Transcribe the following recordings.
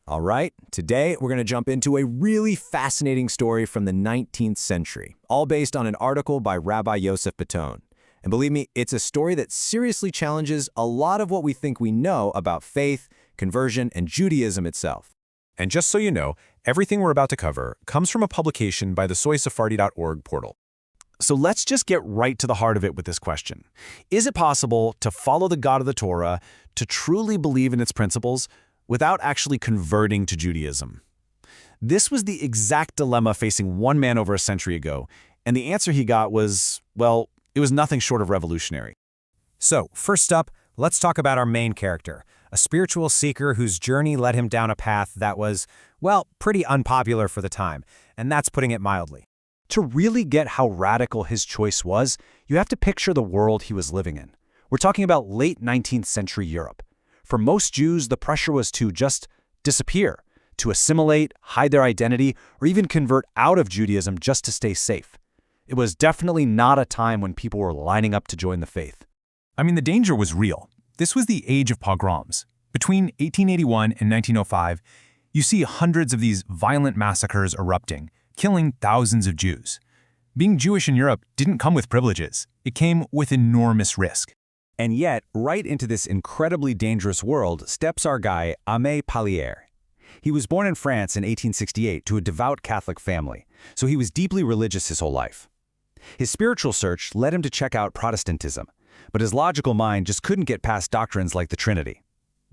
All right, today we're going to jump into a really fascinating story from the 19th century, all based on an article by Rabbi Yosef Beton. And believe me, it's a story that seriously challenges a lot of what we think we know about faith, conversion, and Judaism itself. And just so you know, everything we're about to cover comes from a publication by the soysefardi.org portal. So let's just get right to the heart of it with this question. Is it possible to follow the God of the Torah, to truly believe in its principles, without actually converting to Judaism? This was the exact dilemma facing one man over a century ago, and the answer he got was, well, it was nothing short of revolutionary. So, first up, let's talk about our main character, a spiritual seeker whose journey led him down a path that was, well, pretty unpopular for the time, and that's putting it mildly. To really get how radical his choice was, you have to picture the world he was living in. We're talking about late 19th century Europe. For most Jews, the pressure was to just disappear, to assimilate, hide their identity, or even convert out of Judaism just to stay safe. It was definitely not a time when people were lining up to join the faith. I mean, the danger was real. This was the age of pogroms. Between 1881 and 1905, you see hundreds of these violent massacres erupting, killing thousands of Jews. Being Jewish in Europe didn't come with privileges. It came with enormous risk. And yet, right into this incredibly dangerous world steps our guy, Aime Palliere. He was born in France in 1868 to a devout Catholic family, so he was deeply religious his whole life. His spiritual search led him to check out Protestantism, but his logical mind just couldn't get past doctrines like the Trinity.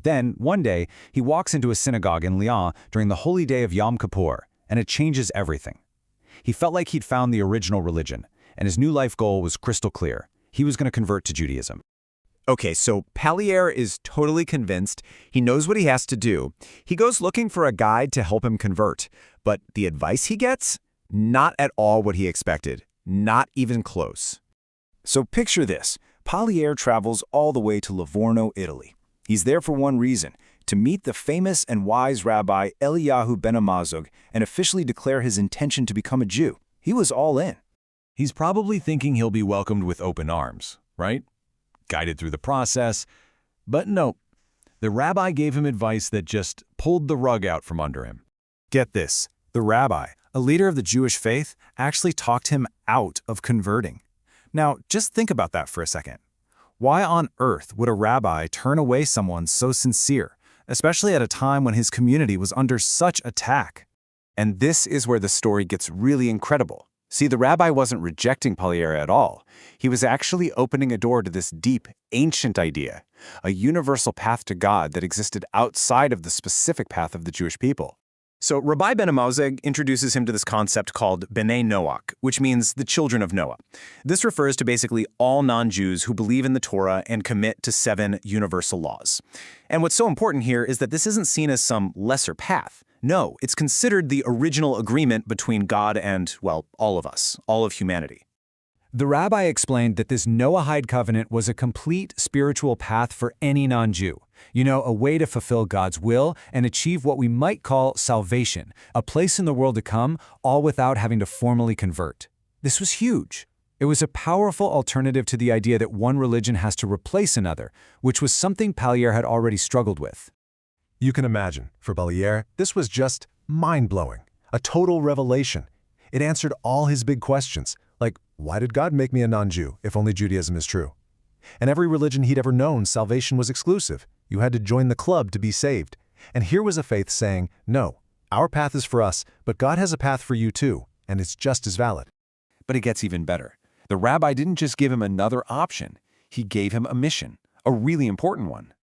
Then, one day, he walks into a synagogue in Lyon during the holy day of Yom Kippur, and it changes everything. He felt like he'd found the original religion, and his new life goal was crystal clear. He was going to convert to Judaism. Okay, so Palliere is totally convinced. He knows what he has to do. He goes looking for a guide to help him convert. But the advice he gets? Not at all what he expected. Not even close. So picture this. Palliere travels all the way to Livorno, Italy. He's there for one reason, to meet the famous and wise Rabbi Eliyahu Benamozegh and officially declare his intention to become a Jew. He was all in. He's probably thinking he'll be welcomed with open arms, right? Guided through the process. But no, the rabbi gave him advice that just pulled the rug out from under him. Get this, the rabbi, a leader of the Jewish faith, actually talked him out of converting. Now, just think about that for a second. Why on earth would a rabbi turn away someone so sincere, especially at a time when his community was under such attack? And this is where the story gets really incredible. See, the rabbi wasn't rejecting Palliere at all. He was actually opening a door to this deep, ancient idea, a universal path to God that existed outside of the specific path of the Jewish people. So Rabbi Benamozegh introduces him to this concept called Bnei Noach, which means the children of Noah. This refers to basically all non-Jews who believe in the Torah and commit to 7 universal laws. And what's so important here is that this isn't seen as some lesser path. No, it's considered the original agreement between God and, well, all of us, all of humanity. The rabbi explained that this Noahide covenant was a complete spiritual path for any non-Jew. You know, a way to fulfill God's will and achieve what we might call salvation, a place in the world to come, all without having to formally convert. This was huge. It was a powerful alternative to the idea that one religion has to replace another, which was something Palliere had already struggled with. You can imagine, for Palliere, this was just mind-blowing, a total revelation. It answered all his big questions, like, why did God make me a non-Jew if only Judaism is true? And every religion he'd ever known, salvation was exclusive. You had to join the club to be saved. And here was a faith saying, no, our path is for us, but God has a path for you too, and it's just as valid. But it gets even better. The rabbi didn't just give him another option. He gave him a mission, a really important one.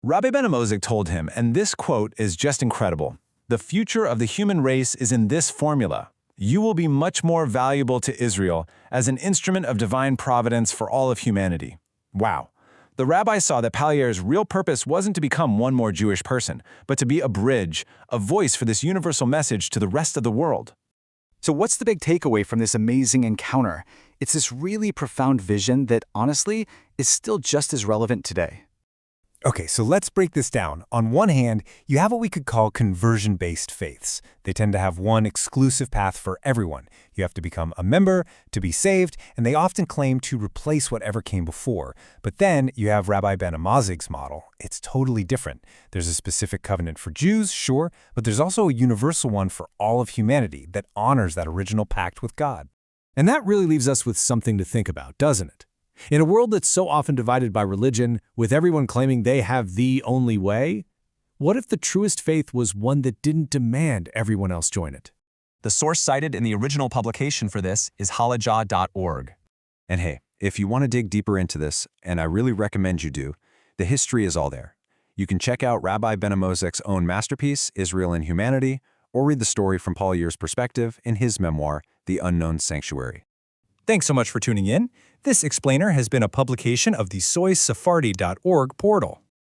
Rabbi Benamozegh told him, and this quote is just incredible, "The future of the human race is in this formula. You will be much more valuable to Israel as an instrument of divine providence for all of humanity." Wow. The rabbi saw that Palliere's real purpose wasn't to become one more Jewish person, but to be a bridge, a voice for this universal message to the rest of the world. So what's the big takeaway from this amazing encounter? It's this really profound vision that, honestly, is still just as relevant today. Okay, so let's break this down. On one hand, you have what we could call conversion-based faiths. They tend to have one exclusive path for everyone. You have to become a member to be saved, and they often claim to replace whatever came before. But then you have Rabbi Benamozegh's model. It's totally different. There's a specific covenant for Jews, sure, but there's also a universal one for all of humanity that honors that original pact with God. And that really leaves us with something to think about, doesn't it? In a world that's so often divided by religion, with everyone claiming they have the only way, what if the truest faith was one that didn't demand everyone else join it? The source cited in the original publication for this is halajah.org. And hey, if you want to dig deeper into this, and I really recommend you do, the history is all there. You can check out Rabbi Benamozegh's own masterpiece, Israel and Humanity, or read the story from Palliere's perspective in his memoir, The Unknown Sanctuary. Thanks so much for tuning in. This explainer has been a publication of the soysefardi.org portal.